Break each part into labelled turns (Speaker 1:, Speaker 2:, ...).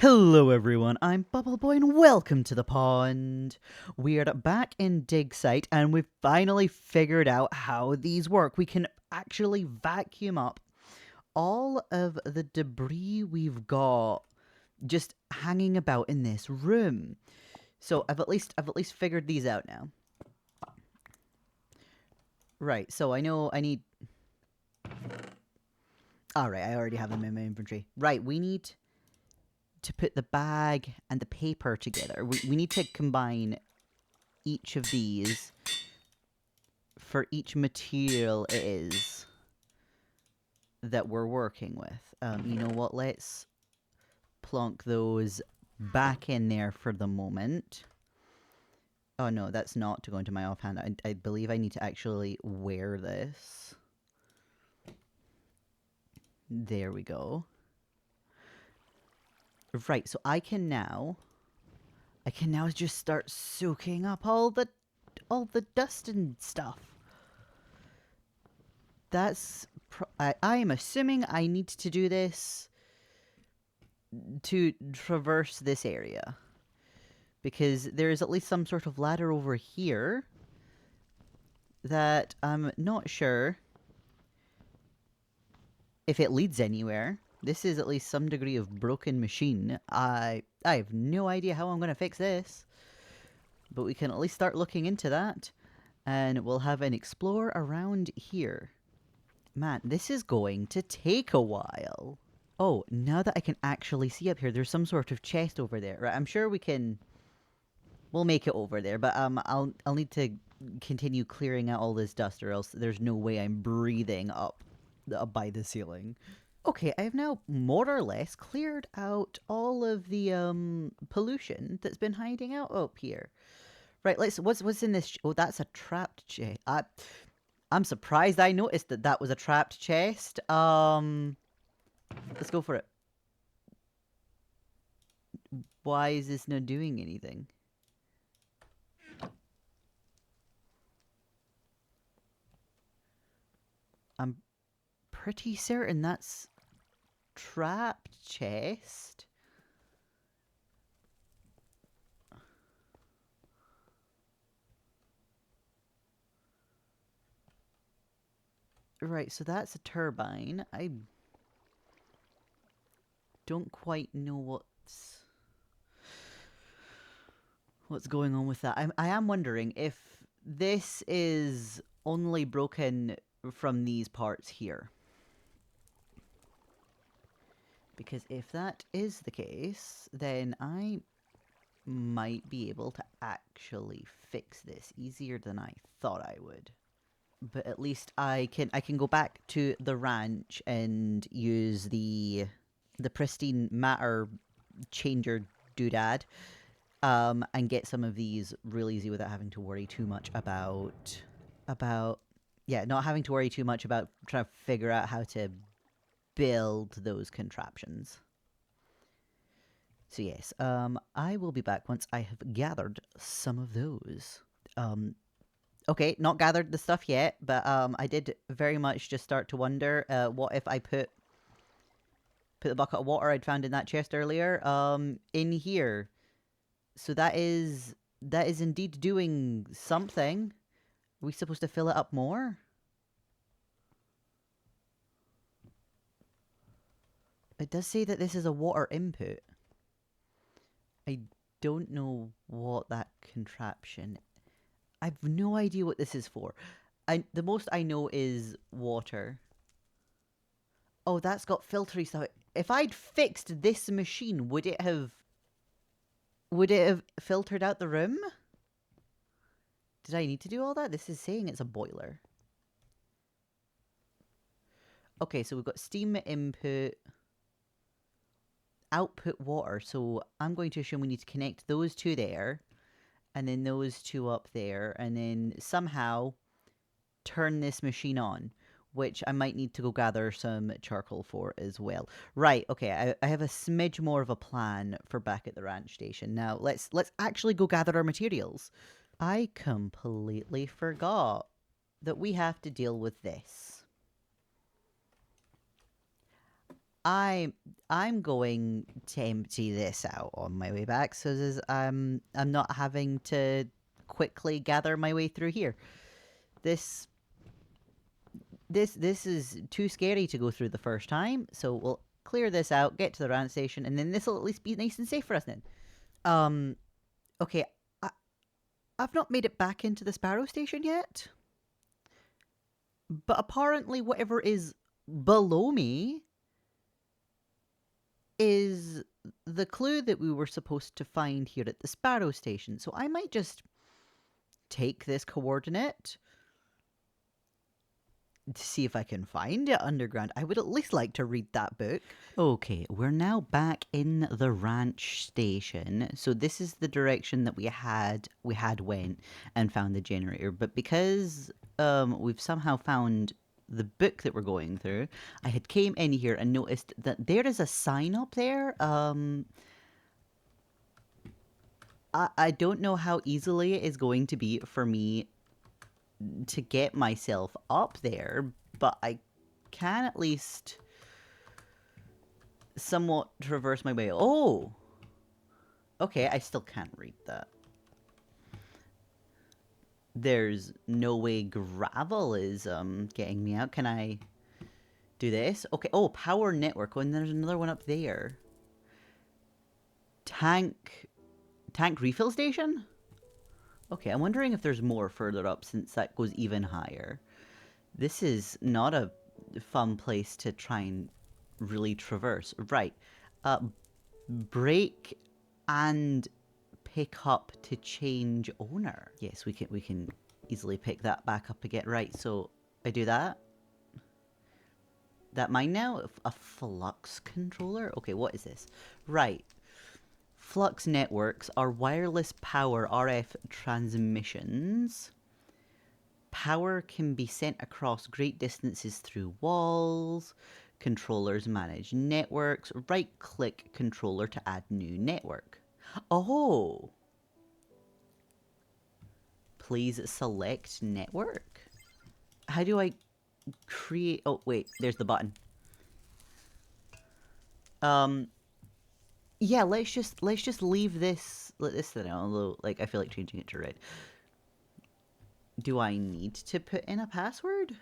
Speaker 1: Hello everyone, I'm Bubble Boy and welcome to the pond. We're back in Dig Site and we've finally figured out how these work. We can actually vacuum up all of the debris we've got just hanging about in this room. So I've at least figured these out now. Right, so I know I need... Alright, I already have them in my inventory. Right, we need to put the bag and the paper together. We need to combine each of these for each material it is that we're working with. You know what? Let's plonk those back in there for the moment. Oh no, that's not to go into my offhand. I believe I need to actually wear this. There we go. Right, so I can now just start soaking up all the dust and stuff. That's I am assuming I need to do this to traverse this area, because there is at least some sort of ladder over here that I'm not sure if it leads anywhere. This is at least some degree of broken machine. I have no idea how I'm going to fix this, but we can at least start looking into that, and we'll have an explore around here. Man, this is going to take a while. Oh, now that I can actually see up here, there's some sort of chest over there. Right, I'm sure we'll make it over there, but I'll need to continue clearing out all this dust, or else there's no way I'm breathing up by the ceiling. Okay, I have now more or less cleared out all of the pollution that's been hiding out up here. Right, what's in this? Oh, that's a trapped chest. I'm surprised I noticed that was a trapped chest. Let's go for it. Why is this not doing anything? I'm pretty certain that's trapped chest. Right, so that's a turbine. I don't quite know what's going on with that. I am wondering if this is only broken from these parts here. Because if that is the case, then I might be able to actually fix this easier than I thought I would. But at least I can go back to the ranch and use the pristine matter changer doodad, and get some of these real easy without having to worry too much about not having to worry too much about trying to figure out how to build those contraptions. So yes, I will be back once I have gathered some of those. Okay, not gathered the stuff yet, but I did very much just start to wonder, what if I put the bucket of water I'd found in that chest earlier, in here. So that is indeed doing something. Are we supposed to fill it up more? It does say that this is a water input. I don't know what that contraption... I've no idea what this is for. The most I know is water. Oh, that's got filtery stuff. If I'd fixed this machine, would it have filtered out the room? Did I need to do all that? This is saying it's a boiler. Okay, so we've got steam input, output water. So I'm going to assume we need to connect those two there, and then those two up there, and then somehow turn this machine on, which I might need to go gather some charcoal for as well. Right, okay, I have a smidge more of a plan for back at the ranch station. Now, let's actually go gather our materials. I completely forgot that we have to deal with this. I'm going to empty this out on my way back, so I'm not having to quickly gather my way through here. This this is too scary to go through the first time, so we'll clear this out, get to the rant station, and then this will at least be nice and safe for us then. Okay, I've not made it back into the Sparrow Station yet, but apparently whatever is below me is the clue that we were supposed to find here at the Sparrow Station. So I might just take this coordinate to see if I can find it underground. I would at least like to read that book. Okay, we're now back in the ranch station. So this is the direction that we had went and found the generator. But because we've somehow found the book that we're going through, I had came in here and noticed that there is a sign up there. I don't know how easily it is going to be for me to get myself up there, but I can at least somewhat traverse my way. Oh! Okay, I still can't read that. There's no way gravel is getting me out. Can I do this? Okay, oh, power network. Oh, and there's another one up there. Tank refill station? Okay, I'm wondering if there's more further up since that goes even higher. This is not a fun place to try and really traverse. Right. Brake and pick up to change owner. Yes, we can easily pick that back up again. Right, so I do that. That mine now? A flux controller? Okay, what is this? Right. Flux networks are wireless power RF transmissions. Power can be sent across great distances through walls. Controllers manage networks. Right-click controller to add new network. Oh! Please select network. How do I create... Oh, wait, there's the button. Yeah, let's just leave this thing, although like I feel like changing it to red. Do I need to put in a password?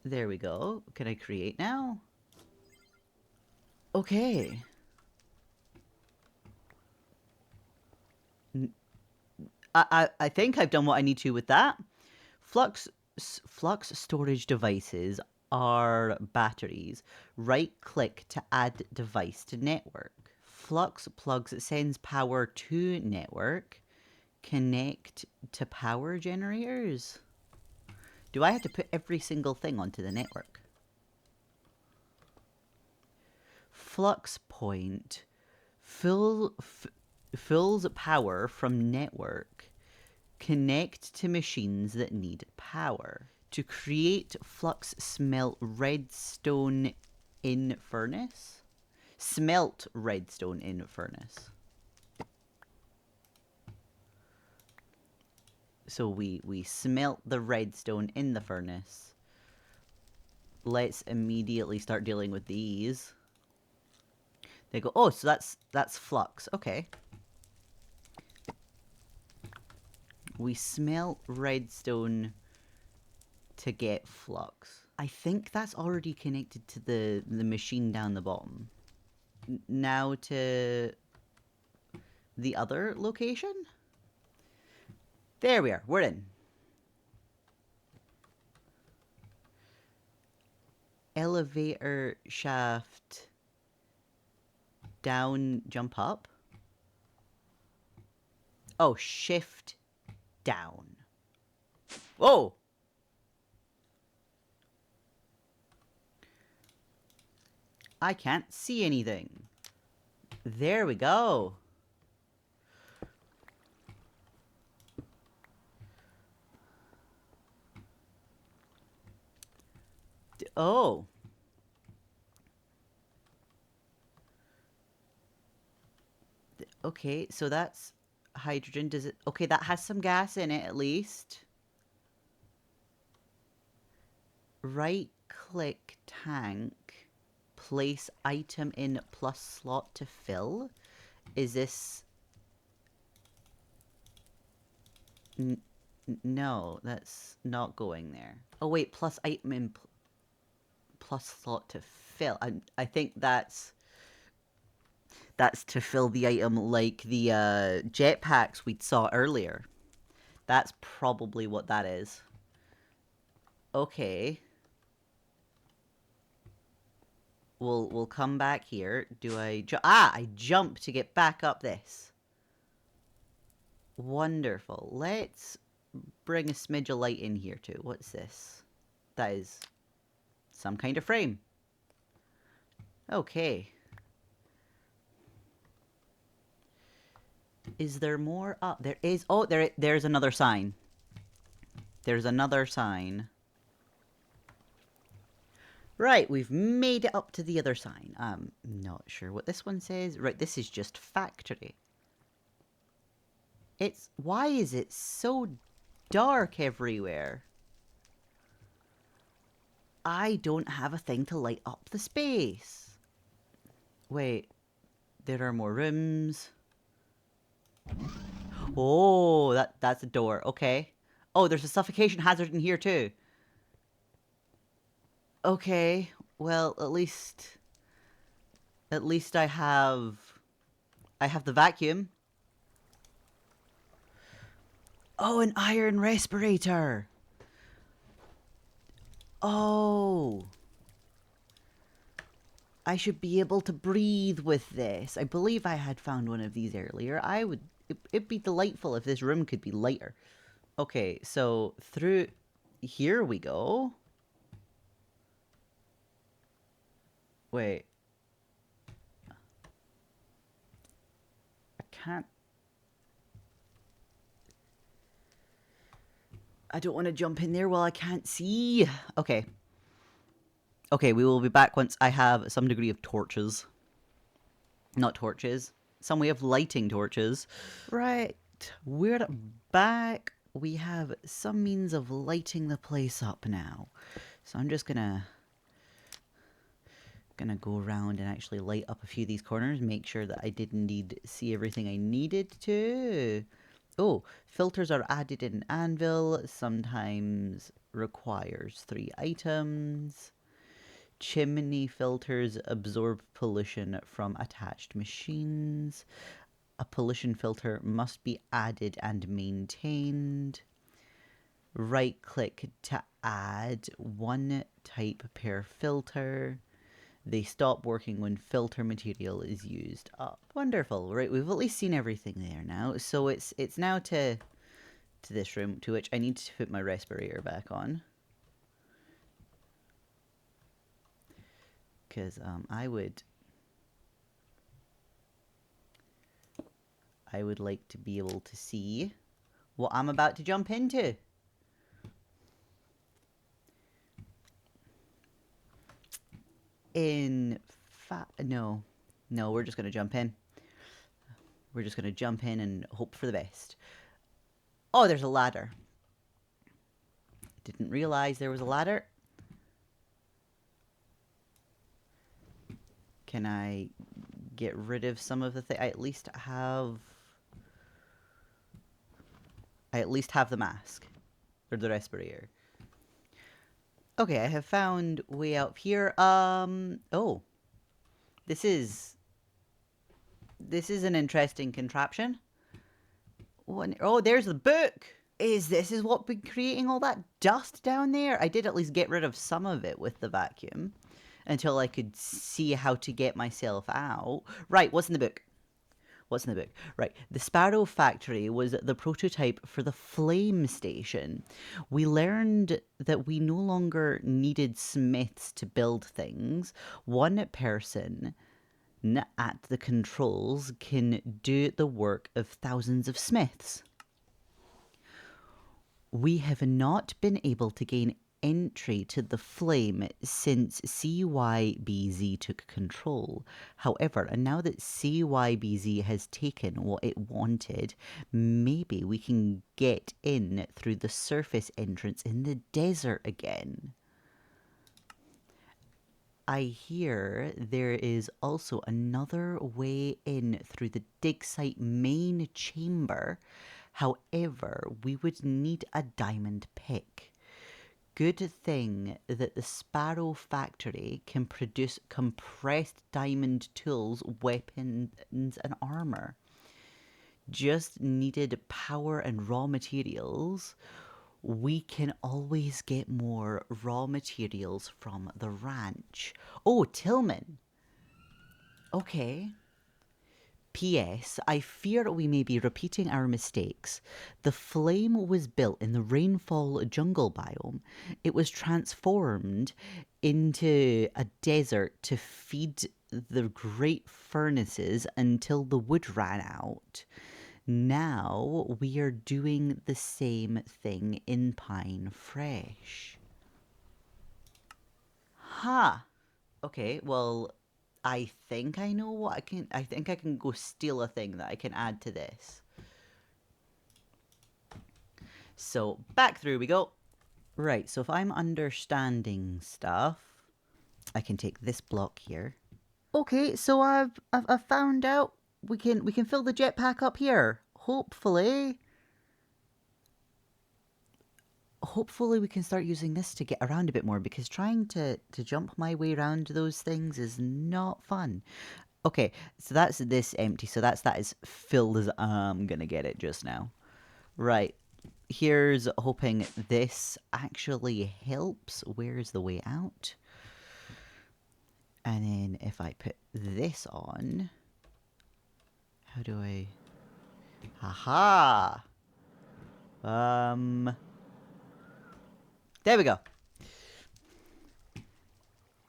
Speaker 1: There we go. Can I create now? Okay. I think I've done what I need to with that. Flux storage devices are batteries. Right click to add device to network. Flux plugs sends power to network. Connect to power generators. Do I have to put every single thing onto the network? Flux point fills power from network. Connect to machines that need power. To create flux, smelt redstone in furnace. Smelt redstone in furnace. So we smelt the redstone in the furnace. Let's immediately start dealing with these. They go, oh, so that's flux. Okay. We smelt redstone to get flux. I think that's already connected to the machine down the bottom. Now to the other location? There we are. We're in. Elevator shaft. Down, jump up. Oh, shift down. Whoa! I can't see anything. There we go. Oh. Okay, so that's hydrogen. Does it... Okay, that has some gas in it, at least. Right click tank, place item in plus slot to fill. Is this... no, that's not going there. Oh wait, plus item in plus slot to fill. I think that's to fill the item like the jetpacks we saw earlier. That's probably what that is. Okay. We'll come back here. Do I I jump to get back up this. Wonderful. Let's bring a smidge of light in here too. What's this? That is some kind of frame. Okay. Is there more up? There is. Oh, there's another sign. There's another sign. Right, we've made it up to the other sign. I'm not sure what this one says. Right, this is just factory. It's... why is it so dark everywhere? I don't have a thing to light up the space. Wait, there are more rooms. Oh, that's a door. Okay. Oh, there's a suffocation hazard in here too. Okay. Well, at least I have the vacuum. Oh, an iron respirator. Oh. I should be able to breathe with this. I believe I had found one of these earlier. It'd be delightful if this room could be lighter. Okay, so through here we go. Wait. I can't... I don't want to jump in there while I can't see. Okay. Okay, we will be back once I have some degree of torches. Not torches. Some way of lighting torches. Right. We're back. We have some means of lighting the place up now. So I'm just gonna go around and actually light up a few of these corners. Make sure that I did indeed see everything I needed to. Oh, filters are added in anvil. Sometimes requires 3 items. Chimney filters absorb pollution from attached machines. A pollution filter must be added and maintained. Right click to add 1 type per filter. They stop working when filter material is used up. Wonderful. Right, we've at least seen everything there now. So it's now to this room, to which I need to put my respirator back on. Because I would like to be able to see what I'm about to jump into. No, we're just gonna jump in. We're just gonna jump in and hope for the best. Oh, there's a ladder. Didn't realize there was a ladder. Can I get rid of some of the things? I at least have the mask. Or the respirator. Okay, I have found way out here. Oh. This is an interesting contraption. Oh, there's the book. This is what been creating all that dust down there? I did at least get rid of some of it with the vacuum until I could see how to get myself out. Right, what's in the book? Right, the Sparrow Factory was the prototype for the Flame Station. We learned that we no longer needed smiths to build things. One person at the controls can do the work of thousands of smiths. We have not been able to gain entry to the Flame since CYBZ took control. However, and now that CYBZ has taken what it wanted, maybe we can get in through the surface entrance in the desert again. I hear there is also another way in through the dig site main chamber. However, we would need a diamond pick. Good thing that the Sparrow factory can produce compressed diamond tools, weapons, and armor. Just needed power and raw materials. We can always get more raw materials from the ranch. Oh, Tillman. Okay. P.S. I fear we may be repeating our mistakes. The flame was built in the rainfall jungle biome. It was transformed into a desert to feed the great furnaces until the wood ran out. Now we are doing the same thing in Pine Fresh. Ha! Okay, well, I think I know what I think I can go steal a thing that I can add to this. So, back through we go. Right, so if I'm understanding stuff, I can take this block here. Okay, so I've found out we can fill the jetpack up here. Hopefully we can start using this to get around a bit more, because trying to jump my way around those things is not fun. Okay, so that's this empty, so that is filled as I'm gonna get it just now. Right, here's hoping this actually helps. Where's the way out? And then if I put this on, how do I... Haha! There we go.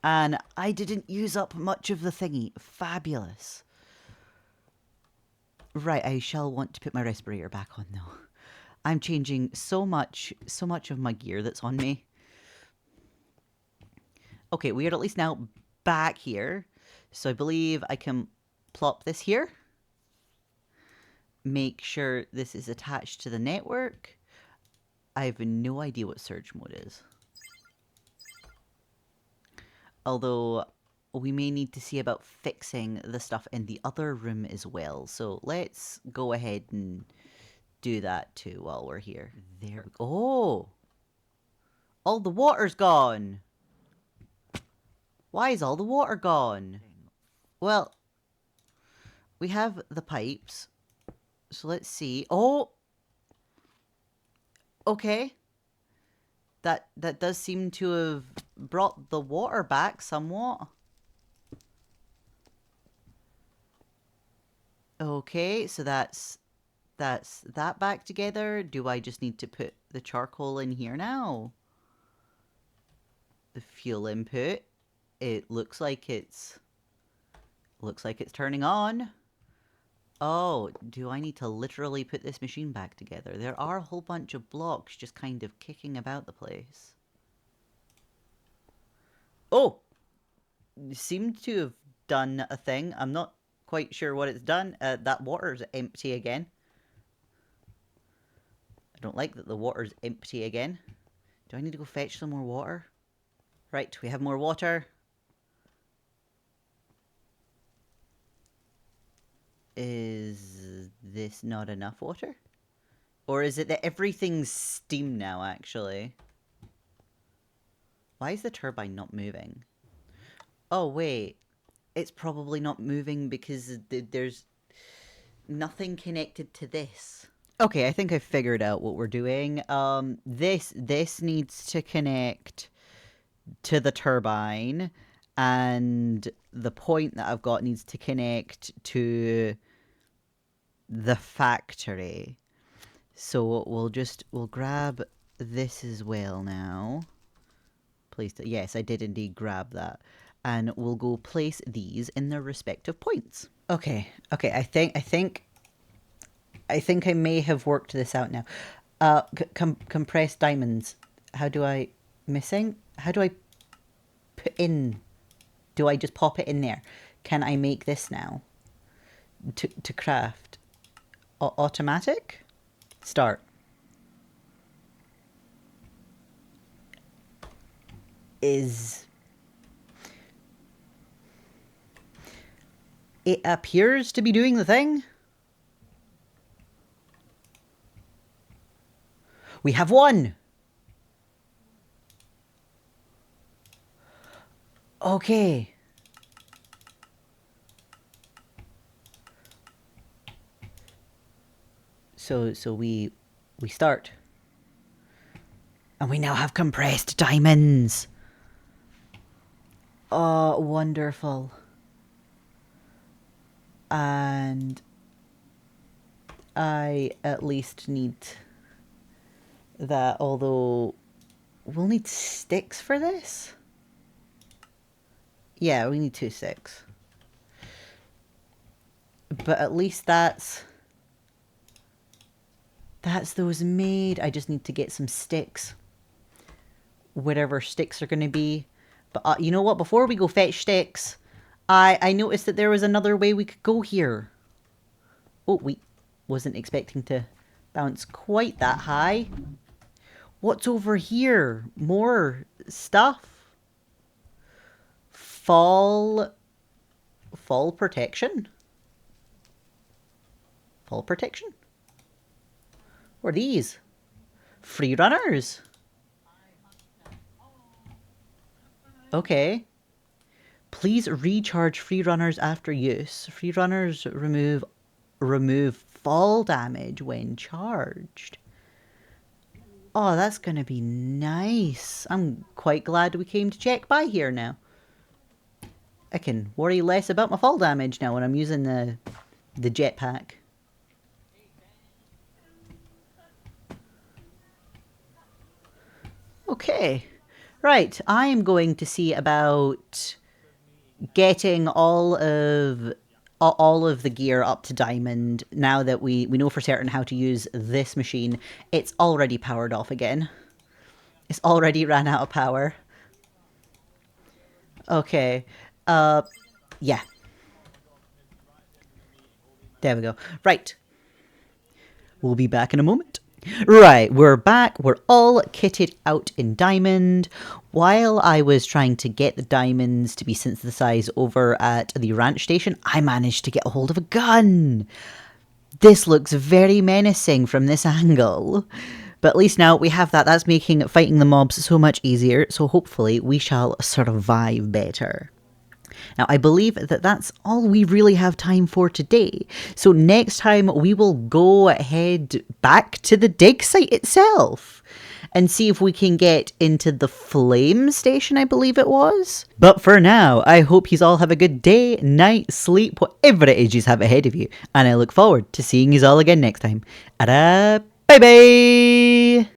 Speaker 1: And I didn't use up much of the thingy. Fabulous. Right, I shall want to put my respirator back on though. I'm changing so much of my gear that's on me. Okay, we are at least now back here. So I believe I can plop this here. Make sure this is attached to the network. I have no idea what surge mode is. Although we may need to see about fixing the stuff in the other room as well. So let's go ahead and do that too while we're here. There we go. Oh! All the water's gone! Why is all the water gone? Well, we have the pipes. So let's see. Oh! Okay. That does seem to have brought the water back somewhat. Okay, so that's that back together. Do I just need to put the charcoal in here now? The fuel input. It looks like it's turning on. Oh, do I need to literally put this machine back together? There are a whole bunch of blocks just kind of kicking about the place. Oh! Seemed to have done a thing. I'm not quite sure what it's done. That water's empty again. I don't like that the water's empty again. Do I need to go fetch some more water? Right, we have more water. Is this not enough water? Or is it that everything's steam now, actually? Why is the turbine not moving? Oh, wait. It's probably not moving because there's nothing connected to this. Okay, I think I figured out what we're doing. This needs to connect to the turbine, and the point that I've got needs to connect to the factory. So we'll grab this as well now. Please, yes, I did indeed grab that. And we'll go place these in their respective points. Okay, I think I may have worked this out now. Compressed diamonds. How do I... Missing? How do I put in... Do I just pop it in there? Can I make this now? To craft. Automatic? Start. Is... It appears to be doing the thing. We have one. Okay. So we start. And we now have compressed diamonds. Oh, wonderful. And I at least need that, although we'll need sticks for this. Yeah, we need 2 sticks. But at least that's those made. I just need to get some sticks. Whatever sticks are going to be. But you know what? Before we go fetch sticks, I noticed that there was another way we could go here. Oh, we wasn't expecting to bounce quite that high. What's over here? More stuff. Fall protection? Fall protection? What are these? Free runners. Okay. Please recharge free runners after use. Free runners remove fall damage when charged. Oh, that's gonna be nice. I'm quite glad we came to check by here now. I can worry less about my fall damage now when I'm using the jetpack. Okay. Right, I am going to see about getting all of the gear up to diamond now that we know for certain how to use this machine. It's already powered off again. It's already ran out of power. Okay. Yeah. There we go. Right. We'll be back in a moment. Right, we're back. We're all kitted out in diamond. While I was trying to get the diamonds to be synthesized over at the ranch station, I managed to get a hold of a gun. This looks very menacing from this angle. But at least now we have that. That's making fighting the mobs so much easier. So hopefully we shall survive better. Now, I believe that that's all we really have time for today. So next time we will go head back to the dig site itself and see if we can get into the flame station, I believe it was. But for now, I hope you all have a good day, night, sleep, whatever it is you have ahead of you. And I look forward to seeing you all again next time. Bye bye!